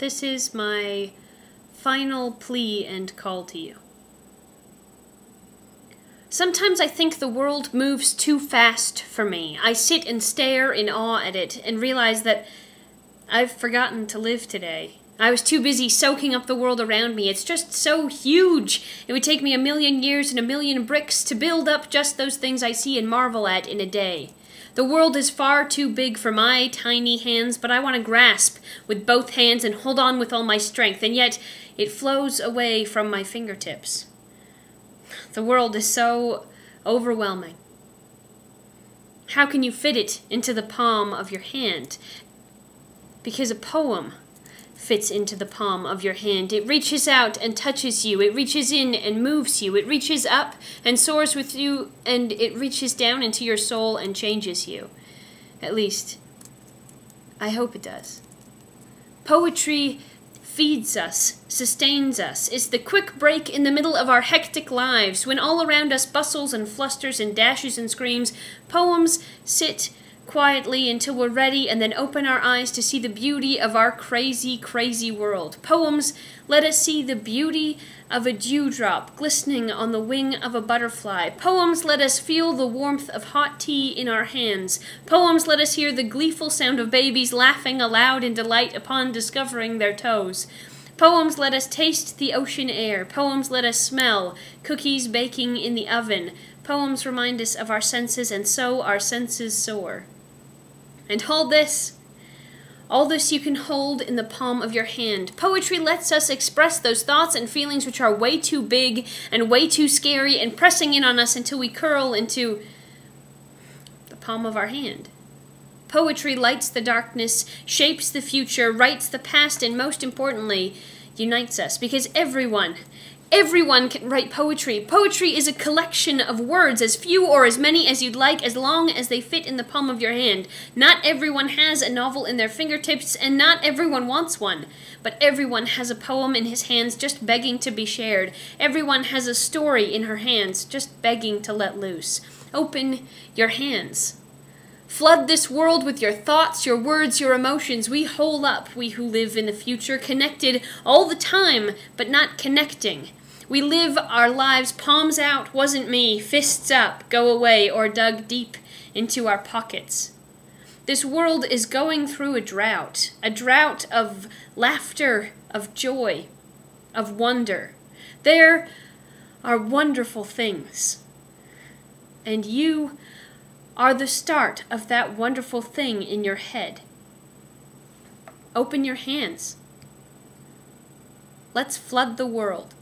This is my final plea and call to you. Sometimes I think the world moves too fast for me. I sit and stare in awe at it and realize that I've forgotten to live today. I was too busy soaking up the world around me. It's just so huge. It would take me 1,000,000 years and 1,000,000 bricks to build up just those things I see and marvel at in a day. The world is far too big for my tiny hands, but I want to grasp with both hands and hold on with all my strength, and yet it flows away from my fingertips. The world is so overwhelming. How can you fit it into the palm of your hand? Because a poem fits into the palm of your hand. It reaches out and touches you. It reaches in and moves you. It reaches up and soars with you, and it reaches down into your soul and changes you. At least, I hope it does. Poetry feeds us, sustains us. It's the quick break in the middle of our hectic lives. When all around us bustles and flusters and dashes and screams, poems sit quietly until we're ready and then open our eyes to see the beauty of our crazy, crazy world. Poems let us see the beauty of a dewdrop glistening on the wing of a butterfly. Poems let us feel the warmth of hot tea in our hands. Poems let us hear the gleeful sound of babies laughing aloud in delight upon discovering their toes. Poems let us taste the ocean air. Poems let us smell cookies baking in the oven. Poems remind us of our senses, and so our senses soar. And all this you can hold in the palm of your hand. Poetry lets us express those thoughts and feelings which are way too big and way too scary and pressing in on us until we curl into the palm of our hand. Poetry lights the darkness, shapes the future, writes the past, and most importantly, unites us, because everyone can write poetry. Poetry is a collection of words, as few or as many as you'd like, as long as they fit in the palm of your hand. Not everyone has a novel in their fingertips, and not everyone wants one. But everyone has a poem in his hands just begging to be shared. Everyone has a story in her hands just begging to let loose. Open your hands. Flood this world with your thoughts, your words, your emotions. We hole up, we who live in the future, connected all the time, but not connecting. We live our lives palms out, wasn't me, fists up, go away, or dug deep into our pockets. This world is going through a drought of laughter, of joy, of wonder. There are wonderful things, and you are the start of that wonderful thing in your head. Open your hands. Let's flood the world.